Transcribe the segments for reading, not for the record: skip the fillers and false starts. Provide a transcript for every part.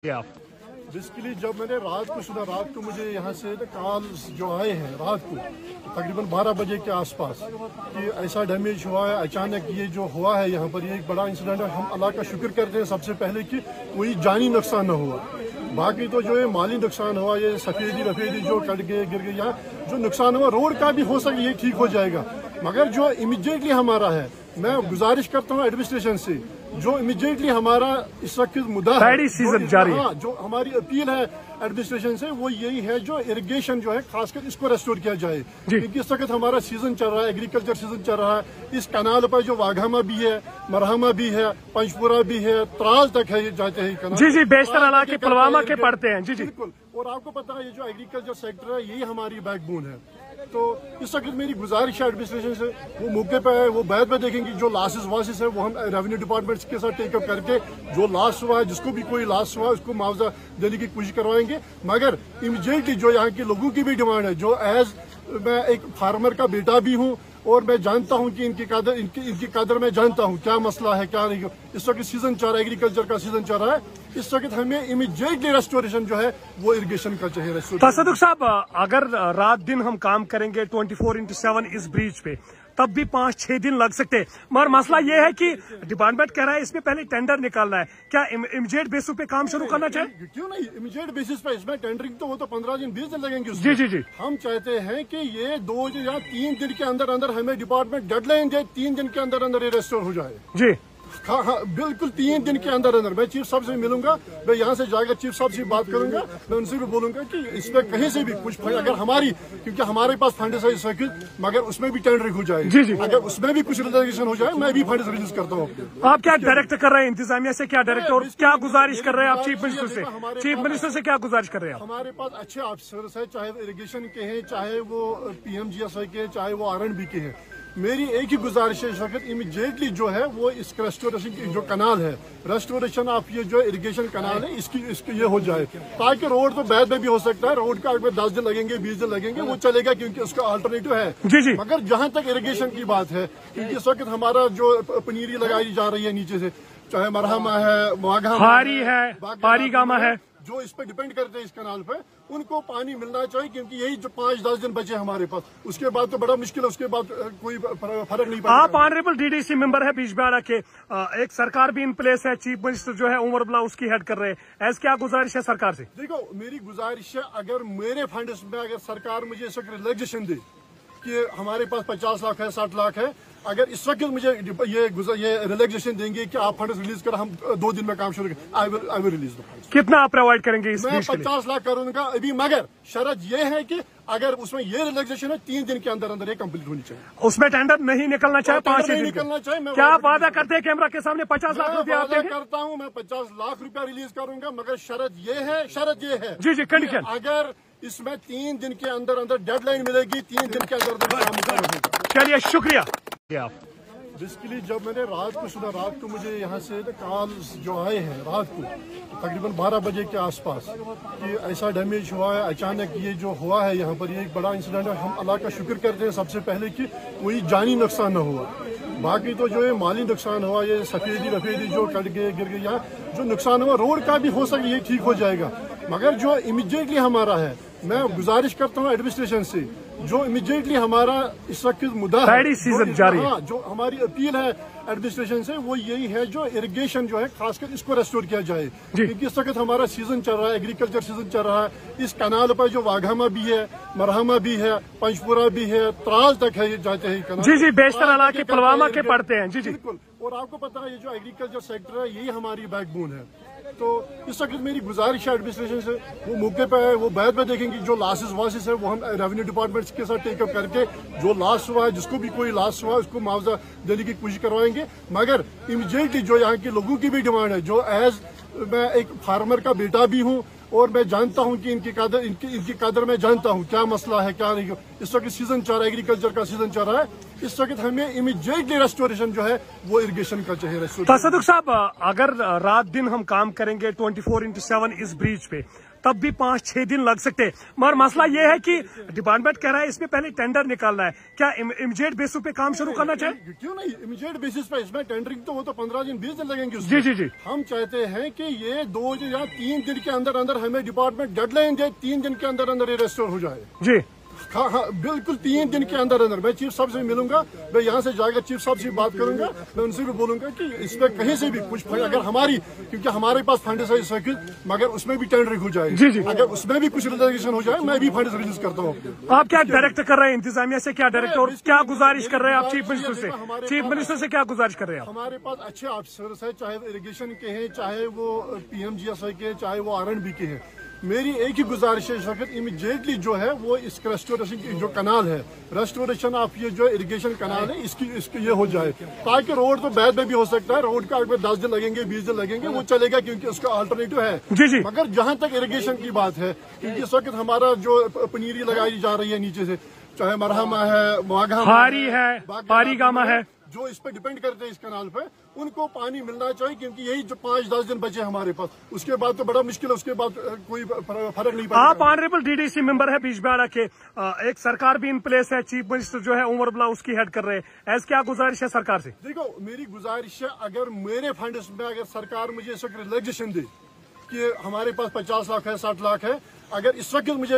Basically जब मैंने रात को सुना, रात को मुझे यहाँ से कॉल जो आए हैं रात को तकरीबन 12 बजे के आसपास कि ऐसा डैमेज हुआ है, अचानक ये जो हुआ है यहाँ पर, ये एक बड़ा इंसिडेंट है। हम अल्लाह का शुक्र करते हैं सबसे पहले कि कोई जानी नुकसान न हुआ। बाकी तो जो है माली नुकसान हुआ, ये सफेदी रफेदी जो कट गए गिर गए, यहाँ जो नुकसान हुआ रोड का भी हो सके ये ठीक हो जाएगा। मगर जो इमीडिएटली हमारा है, मैं गुजारिश करता हूँ एडमिनिस्ट्रेशन से, जो इमीडिएटली हमारा इस वक्त मुद्दा है, सीजन जारी है, जो हमारी अपील है एडमिनिस्ट्रेशन से वो यही है, जो इरिगेशन जो है खासकर इसको रेस्टोर किया जाए। क्योंकि इस वक्त हमारा सीजन चल रहा है, एग्रीकल्चर सीजन चल रहा है। इस कनाल पर जो वाघामा भी है, मरहमा भी है, पंचपुरा भी है, त्राल तक है, ये जाते हैं कनाल। जी जी, बेशतर इलाके पुलवामा के पड़ते हैं। जी जी बिल्कुल। और आपको पता है ये जो एग्रीकल्चर सेक्टर है यही हमारी बैकबोन है। तो इस वक्त मेरी गुजारिश है एडमिनिस्ट्रेशन से, वो मौके पे है, वो बाद में देखेंगे जो लॉसेस वासेस है वो हम रेवेन्यू डिपार्टमेंट के साथ टेकअप करके जो लॉस हुआ है, जिसको भी कोई लॉस हुआ है उसको मुआवजा देने की कोशिश करवाएंगे। मगर इमीडिएटली जो यहाँ के लोगों की भी डिमांड है, जो एज मैं एक फार्मर का बेटा भी हूँ और मैं जानता हूँ कि इनकी कदर मैं जानता हूँ क्या मसला है क्या नहीं। इस वक्त सीजन चल रहा है, एग्रीकल्चर का सीजन चल रहा है। इस वक्त हमें इमीडिएटली रेस्टोरेशन जो है वो इरिगेशन का चाहिए। तसदुक साहब, अगर रात दिन हम काम करेंगे 24/7 इस ब्रिज पे, तब भी 5-6 दिन लग सकते हैं। मगर मसला ये है कि डिपार्टमेंट कह रहा है इसमें पहले टेंडर निकालना है। क्या इमीडिएट बेसिस पे काम शुरू करना चाहिए? क्यों नहीं, इमीडिएट बेसिस पे। इसमें टेंडरिंग तो वो तो 15 दिन 20 दिन लगेंगे। जी जी जी, हम चाहते हैं कि ये 2 या 3 दिन के अंदर अंदर हमें डिपार्टमेंट डेडलाइन दे, 3 दिन के अंदर अंदर ये रेस्टोर हो जाए। जी हाँ हाँ बिल्कुल, 3 दिन के अंदर अंदर। मैं चीफ साहब से मिलूंगा, मैं यहाँ से जाकर चीफ साहब से बात करूंगा, मैं उनसे भी बोलूंगा कि इसमें कहीं से भी कुछ अगर हमारी, क्योंकि हमारे पास फंड है इस वक्त, मगर उसमें भी टेंडरिंग हो जाए। जी जी, अगर उसमें भी कुछ रिजर्वेशन हो जाए, मैं भी फंड रिलीज करता हूँ। आप क्या डायरेक्ट कर रहे हैं इंतजामिया से, क्या डायरेक्ट और क्या गुजारिश कर रहे हैं आप चीफ मिनिस्टर से? चीफ मिनिस्टर से क्या गुजारिश कर रहे हैं? हमारे पास अच्छे ऑफिसर्स है, चाहे इरिगेशन के हैं, चाहे वो PMGSI के, चाहे वो R&B के हैं। मेरी एक ही गुजारिश है इस वक्त, इमीडिएटली जो है वो इस रेस्टोरेशन की जो कनाल है, रेस्टोरेशन ऑफ ये जो इरिगेशन कनाल है इसकी ये हो जाए, ताकि रोड तो बाद में भी हो सकता है। रोड का अगर 10 दिन लगेंगे 20 दिन लगेंगे वो चलेगा, क्योंकि उसका अल्टरनेटिव है। जी जी, मगर जहां तक इरिगेशन की बात है, क्योंकि इस वक्त हमारा जो पनीरी लगाई जा रही है नीचे से, चाहे मरहमा है, वाघामा है, पारीगामा है, जो इस पे डिपेंड करते हैं इस कनाल पे, उनको पानी मिलना चाहिए। क्योंकि यही जो 5-10 दिन बचे हमारे पास, उसके बाद तो बड़ा मुश्किल है, उसके बाद कोई फर्क नहीं पड़ेगा। आप ऑनरेबल DDC मेंबर है बीजबाड़ा के, एक सरकार भी इन प्लेस है, चीफ मिनिस्टर जो है उमर अब्दुल्ला उसकी हेड कर रहे हैं। ऐसे क्या गुजारिश है सरकार से? देखो मेरी गुजारिश है, अगर मेरे फंड में अगर सरकार मुझे इस वक्त रिलैक्सेशन दे कि हमारे पास 50 लाख है, 60 लाख है, अगर इस वक्त मुझे ये रिलैक्सेशन देंगे कि आप फंड रिलीज कर, हम 2 दिन में काम शुरू करें, I will release the fund. कितना आप प्रोवाइड करेंगे इस? मैं 50 लाख करूंगा अभी, मगर शर्त ये है कि अगर उसमें ये रिलैक्सेशन है 3 दिन के अंदर अंदर ये कंप्लीट होनी चाहिए। उसमें टेंडर नहीं निकलना चाहिए, 5 दिन निकलना चाहिए। क्या आप वादा करते हैं कैमरा के सामने 50 लाख रुपया आप देंगे? करता हूँ, मैं 50 लाख रुपया रिलीज करूंगा, मगर शर्त ये है जी जी, कंडीशन, अगर इसमें 3 दिन के अंदर अंदर डेडलाइन मिलेगी, 3 दिन के अंदर अंदर। चलिए शुक्रिया। बेसिकली जब मैंने रात को सुना, रात को मुझे यहाँ से कॉल जो आए हैं रात को तकरीबन 12 बजे के आसपास कि ऐसा डैमेज हुआ है, अचानक ये जो हुआ है यहाँ पर, ये एक बड़ा इंसिडेंट है। हम अल्लाह का शुक्र करते हैं सबसे पहले कि कोई जानी नुकसान न हुआ। बाकी तो जो है माली नुकसान हुआ, ये सफेदी रफेदी जो कट गए गिर गए, यहाँ जो नुकसान हुआ रोड का भी हो सके ये ठीक हो जाएगा। मगर जो इमीडिएटली हमारा है, मैं गुजारिश करता हूँ एडमिनिस्ट्रेशन से, जो इमीडिएटली हमारा इस वक्त मुद्दा है, सीजन जारी है, जो हमारी अपील है एडमिनिस्ट्रेशन से वो यही है, जो इरिगेशन जो है खासकर इसको रेस्टोर किया जाए। क्योंकि इस वक्त हमारा सीजन चल रहा है, एग्रीकल्चर सीजन चल रहा है। इस कनाल पर जो वाघामा भी है, मरहमा भी है, पंचपुरा भी है, त्राल तक है, ये जाते हैं कनाल। जी जी, बेशतर इलाके पुलवामा के पड़ते हैं। जी जी बिल्कुल। और आपको पता है ये जो एग्रीकल्चर सेक्टर है यही हमारी बैकबोन है। तो इस वक्त मेरी गुजारिश है एडमिनिस्ट्रेशन से, वो मौके पे है, वो बाद में देखेंगे जो लॉसेस वासेस है वो हम रेवेन्यू डिपार्टमेंट के साथ टेकअप करके जो लॉस हुआ है, जिसको भी कोई लॉस हुआ है उसको मुआवजा देने की कोशिश करवाएंगे। मगर इमीडिएटली जो यहाँ के लोगों की भी डिमांड है, जो एज मैं एक फार्मर का बेटा भी हूँ और मैं जानता हूँ कि इनकी कदर मैं जानता हूँ क्या मसला है क्या नहीं। इस वक्त सीजन चल रहा है, एग्रीकल्चर का सीजन चल रहा है। इस वक्त हमें इमीडिएटली रेस्टोरेशन जो है वो इरिगेशन का चाहिए। तसदुक साहब, अगर रात दिन हम काम करेंगे 24/7 इस ब्रिज पे, तब भी 5-6 दिन लग सकते हैं। मगर मसला ये है कि डिपार्टमेंट कह रहा है इसमें पहले टेंडर निकालना है, क्या इमीडिएट बेसिस पे काम शुरू करना चाहिए? क्यों नहीं, इमीडिएट बेसिस पे इसमें टेंडरिंग तो वो तो 15 दिन 20 दिन लगेंगे उसमें। जी जी जी। हम चाहते हैं कि ये 2 या 3 दिन के अंदर अंदर हमें डिपार्टमेंट डेडलाइन दे, 3 दिन के अंदर अंदर ये रेस्टोर हो जाए। जी हाँ, बिल्कुल 3 दिन के अंदर अंदर। मैं चीफ साहब से मिलूंगा, मैं यहाँ से जाकर चीफ साहब से बात करूंगा, मैं उनसे भी बोलूंगा कि इसमें कहीं से भी कुछ अगर हमारी, क्योंकि हमारे पास फंड है इस वक्त, मगर उसमें भी टेंडरिंग हो जाए। जी जी। अगर उसमें भी कुछ रिजर्वेशन हो जाए, मैं भी फंड रिलीज करता हूँ। आप क्या डायरेक्ट कर रहे हैं इंतजामिया से, क्या डायरेक्ट और क्या गुजारिश कर रहे हैं आप चीफ मिनिस्टर से? चीफ मिनिस्टर से क्या गुजारिश कर रहे हैं आप? हमारे पास अच्छे ऑफिसर्स है, चाहे इरिगेशन के हैं, चाहे वो PMGSI के, चाहे वो R&B के हैं। मेरी एक ही गुजारिश है इस वक्त, इमीडिएटली जो है वो इस रेस्टोरेशन की जो कनाल है, रेस्टोरेशन ऑफ ये जो इरिगेशन कनाल है, इसकी ये हो जाए, ताकि रोड तो बाद में भी हो सकता है, रोड का अगर 10 दिन लगेंगे 20 दिन लगेंगे वो चलेगा, क्योंकि उसका अल्टरनेटिव है। जी जी। मगर जहां तक इरिगेशन की बात है, क्योंकि इस वक्त हमारा जो पनीरी लगाई जा रही है नीचे से, चाहे मरहमा है, हारी है, पारीगामा है, जो इस पे डिपेंड करते हैं इस कनाल पे, उनको पानी मिलना चाहिए, क्योंकि यही जो 5-10 दिन बचे हमारे पास, उसके बाद तो बड़ा मुश्किल है, उसके बाद कोई फर्क नहीं पड़ेगा। आप ऑनरेबल DDC मेंबर है बीजबिहाड़ा के, एक सरकार भी इन प्लेस है, चीफ मिनिस्टर जो है उमर अब्दुल्ला उसकी हेड कर रहे हैं, ऐसे क्या गुजारिश है सरकार से? देखो, मेरी गुजारिश है, अगर मेरे फंड में अगर सरकार मुझे इस वक्त रिलैक्सेशन दे कि हमारे पास 50 लाख है, 60 लाख है, अगर इस वक्त मुझे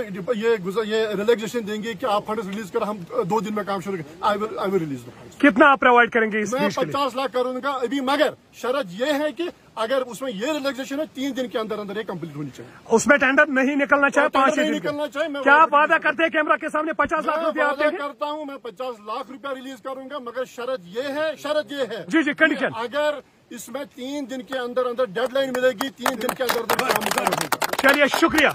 ये रिलैक्सेशन देंगे कि आप फंड रिलीज कर, हम 2 दिन में काम शुरू करें, I will release the fund. कितना आप प्रोवाइड करेंगे इस मैं बीच के लिए? 50 लाख करूंगा अभी, मगर शर्त ये है कि अगर उसमें ये रिलैक्सेशन है, 3 दिन के अंदर अंदर ये कंप्लीट होनी चाहिए। उसमें टेंडर नहीं निकलना चाहिए, 5 दिन निकलना चाहिए। मैं क्या आप वादा करते हैं कैमरा के सामने 50 लाख रुपया आप देंगे? करता हूं, मैं 50 लाख रुपया रिलीज करूंगा, मगर शर्त ये है जी जी, कंडीशन, अगर इसमें 3 दिन के अंदर अंदर डेडलाइन मिलेगी, 3 दिन के अंदर अंदर काम होगा। चलिए शुक्रिया।